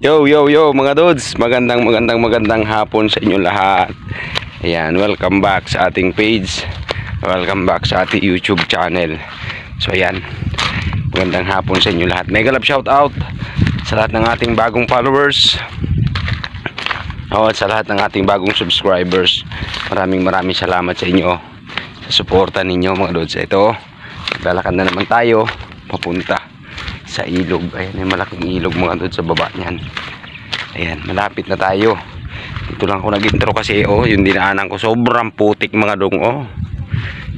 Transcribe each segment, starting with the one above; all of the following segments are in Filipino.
Yo mga dudes, magandang hapon sa inyo lahat. Ayan, welcome back sa ating page. Welcome back sa ating YouTube channel. So ayan, magandang hapon sa inyo lahat. Mega love shout out sa lahat ng ating bagong followers. At sa lahat ng ating bagong subscribers. Maraming salamat sa inyo sa suporta ninyo mga dudes. Ito, lalakad na naman tayo papunta sa ilog. Ayan, may malaking ilog mga dudes sa baba niyan. Ayan, malapit na tayo. Dito lang ako nag-intro kasi yung dinaanan ko sobrang putik mga dong.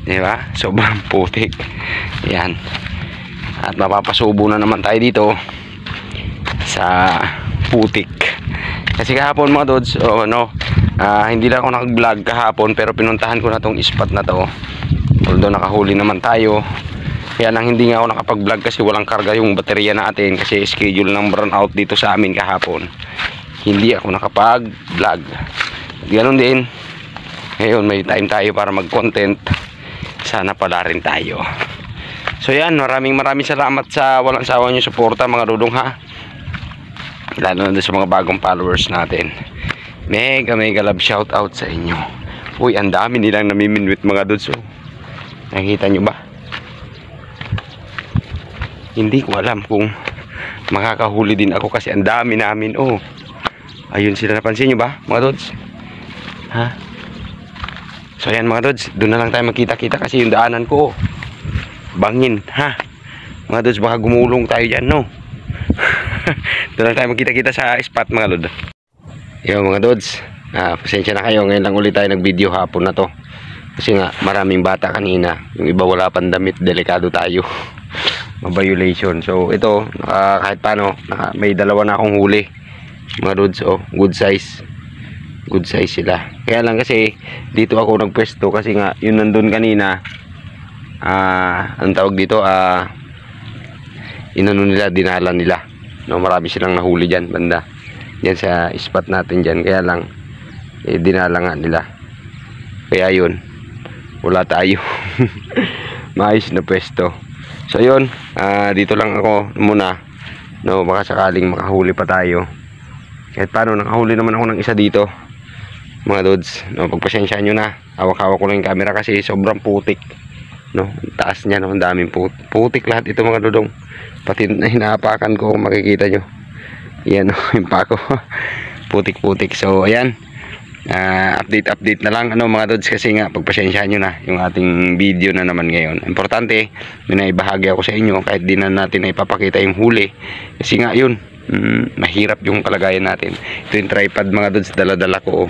Di ba? Sobrang putik. Ayan. At mapapasubo na naman tayo dito sa putik. Kasi kahapon mga dudes, hindi lang ako nag-vlog kahapon, pero pinuntahan ko na tong spot na to. Although nakahuli naman tayo. Kaya lang hindi nga ako nakapag-vlog kasi walang karga yung baterya natin kasi schedule ng burnout dito sa amin kahapon. Hindi ako nakapag-vlog. Ganon din. Ngayon may time tayo para mag-content. Sana pala rin tayo. So yan, maraming salamat sa walang sawa nyo suporta mga dudong ha. Lalo na sa mga bagong followers natin. Mega love shout out sa inyo. Uy, ang dami nilang namiminwit mga dudes. Nakikita nyo ba? Hindi ko alam kung makakahuli din ako kasi ang dami namin. Ayun sila, napansin nyo ba mga dudes? Ha? So ayan mga dudes, doon na lang tayo magkita-kita kasi yung daanan ko bangin ha. Mga dudes, baka gumulong tayo dyan doon lang tayo magkita-kita sa spot mga dudes. Yo mga dudes, pasensya na kayo, ngayon lang ulit tayo nag-video hapon na to. Kasi nga maraming bata kanina, yung iba wala pang damit, delikado tayo. Ma-violation. So ito, kahit paano, may dalawa na akong huli mga dudes. Good size sila. Kaya lang kasi dito ako nagpwesto kasi nga yun nandun kanina, ang tawag dito, inano nila, dinala nila, marami silang nahuli dyan banda dyan sa spot natin dyan. Kaya lang dinala nga nila, kaya yun, wala tayo. Maayos na pwesto. So yun, dito lang ako muna, baka sakaling makahuli pa tayo. Kahit paano, nakahuli naman ako ng isa dito mga dudes. Pagpasensyaan nyo na, hawak-hawak ko lang yung camera kasi sobrang putik. Taas niya, ang daming putik lahat ito mga dudong. Pati hinahapakan ko, kung makikita nyo, yan yung pako. Putik. So ayan, update na lang mga dudes, kasi nga pagpasensyahan nyo na yung ating video na naman ngayon. Importante, may naibahagi ako sa inyo kahit di na natin na ipapakita yung huli kasi nga yun, mahirap yung kalagayan natin. Ito yung tripod mga dudes, dala-dala ko.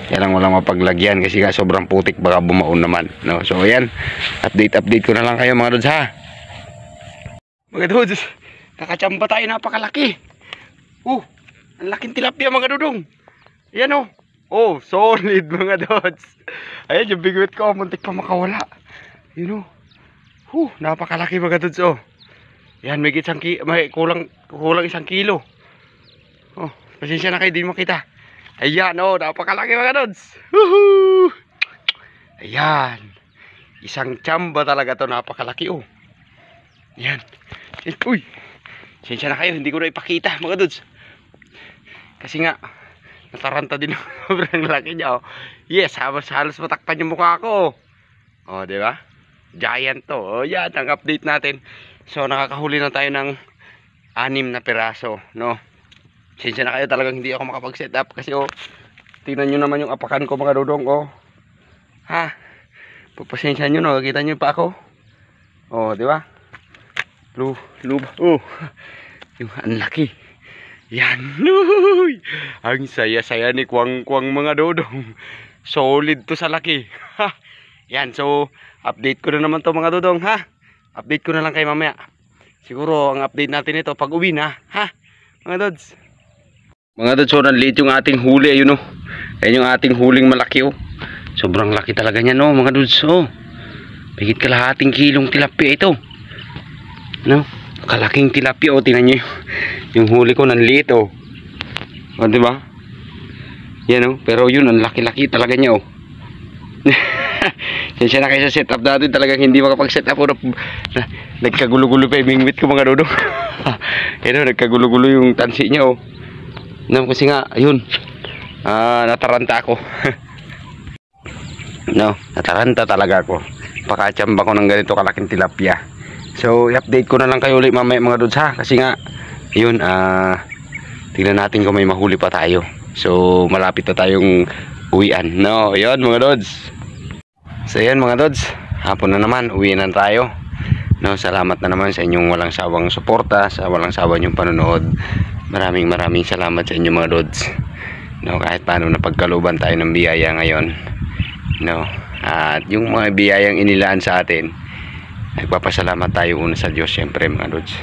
Kaya lang walang mapaglagyan kasi nga sobrang putik, baka bumaon naman, So ayan, update ko na lang kayo mga dudes ha. Mga dudes, nakachamba tayo, napakalaki. Ang laking tilapia mga dudong. Ayan solid mga dudes. Ayan yung bigwit ko, muntik pa makawala. Yun napakalaki mga dudes. Yan, may kulang 1 kilo. Pasensya na kayo, di makita. Ayan napakalaki mga dudes. Ayan, isang tsamba talaga to, napakalaki. Ayan. Uy, pasensya na kayo, hindi ko na ipakita mga dudes kasi nga nataranta din ako. Sobrang laki niya. Yes, halos matakpan yung mukha ko. Diba? Giant to. Yan ang update natin. So nakakahuli na tayo ng 6 na piraso, Pasensya na kayo, talagang hindi ako makapag-set up kasi tingnan nyo naman yung apakan ko mga dudong. Pagpasensya nyo, nakikita nyo pa ako. Diba? Luba. Yung ang laki. Yan. Ang saya-saya ni Kwang mga dudong. Solid to sa laki. Yan, so update ko na naman to mga dudong ha. Update ko na lang kay mamaya. Siguro ang update natin ito pag uwi na ha, mga dudes. Mga dudes, nanliit yung ating huli. Ayun Ayan yung ating huling malaki Sobrang laki talaga niya mga dudes. Higit kalahating kilong tilapia ito. Kalaking tilapia. Tingnan nyo yung huli ko, nanliit diba? Yan pero yun, ang laki-laki talaga niya Sensya na kayo sa setup natin, talagang hindi makapag-setup nagkagulo-gulo pa yung bingwit ko mga dudong. Ayun, nagkagulo-gulo yung tansi niya, oh. No, kasi nga, ayun. Nataranta ako. No, nataranta talaga ako. Pakachamba ko ng ganito kalaking tilapia. So, i-update ko na lang kayo ulit mamaya mga dudes ha. Kasi nga, ayun, tingnan natin kung may mahuli pa tayo. So, malapit na tayong uwian. No, ayun mga dudes. So, ayun mga dudes. Hapon na naman, uwi na tayo. No, salamat na naman sa inyong walang sawang suporta, sa walang sawa niyong panonood. Maraming salamat sa inyo mga dudes. No, kahit paano napagkaluban tayo ng biyaya ngayon. No, at yung mga biyayang inilaan sa atin, nagpapasalamat tayo una sa Diyos syempre mga dudes,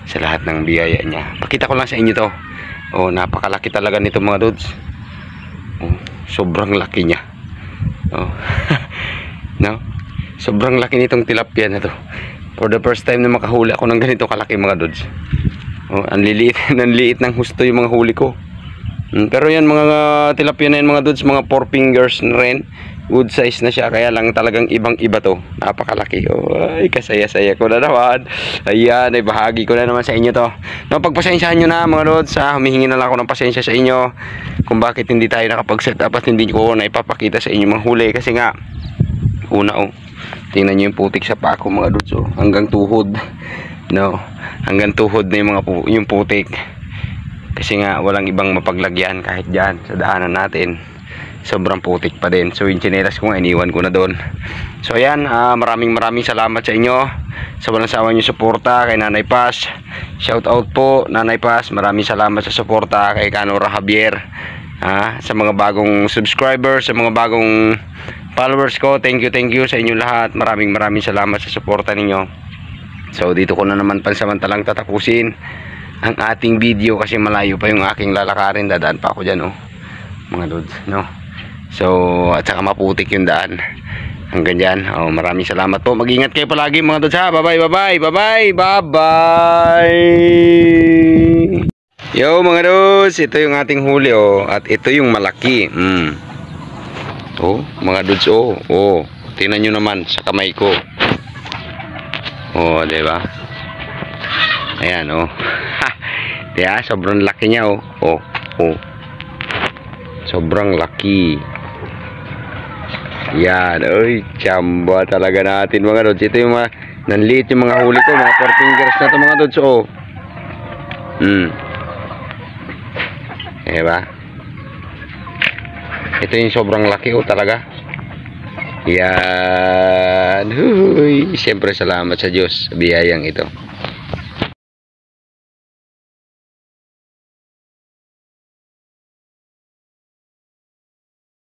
sa lahat ng biyaya niya. Pakita ko lang sa inyo to. Oh, napakalaki talaga nito mga dudes. Oh, sobrang laki niya. Oh. No, sobrang laki nitong tilapia na to. For the first time na makahuli ako ng ganito kalaki mga dudes. Oh, ang liliit ng husto yung mga huli ko. Pero yan mga tilapia na yan mga dudes, mga 4 fingers na rin. Good size na siya, kaya lang talagang ibang iba to. Napakalaki. Oh, ay, kasaya-saya ko na naman. Ayan, ay bahagi ko na naman sa inyo to. No, pagpasensyahan nyo na mga dudes, humihingi na lang ako ng pasensya sa inyo kung bakit hindi tayo nakapag-set up at hindi ko na ipapakita sa inyo mga huli. Kasi nga, una oh, tingnan nyo yung putik sa pako mga dudes, oh, hanggang tuhod. No, hanggang tuhod na yung mga yung putik. Kasi nga walang ibang mapaglagyan kahit dyan sa daanan natin. Sobrang putik pa din. So yung tsinelas ko nga iniwan ko na doon. So ayan, maraming salamat sa inyo sa walang sawa nyo suporta kay Nanay Paz. Shout out po Nanay Paz. Maraming salamat sa suporta kay Canora Javier. Sa mga bagong subscribers, sa mga bagong followers ko, thank you sa inyo lahat. Maraming salamat sa suporta ninyo. So dito ko na naman pansamantalang tatapusin ang ating video kasi malayo pa yung aking lalakarin. Dadaan pa ako dyan, oh, mga dudes, no. So at saka maputik yung daan hanggang dyan. Oh, maraming salamat po. Mag-ingat kayo palagi mga dudes ha. Bye bye. Yo mga dudes, ito yung ating huli, oh, at ito yung malaki. Oh mga dudes, oh, tingnan nyo naman sa kamay ko. Oh, diba? Ayan, oh. Yeah, sobrang laki niya, oh. Oh. Sobrang laki. Yan, oy, chamba talaga natin mga dudes. Ito yung mga nanliit yung mga huli ko, mga 4 fingers na to mga dudes, oh. Diba? Ito yung sobrang laki, oh, talaga. Yan. Huy, siyempre salamat sa Diyos sa biyayang ito.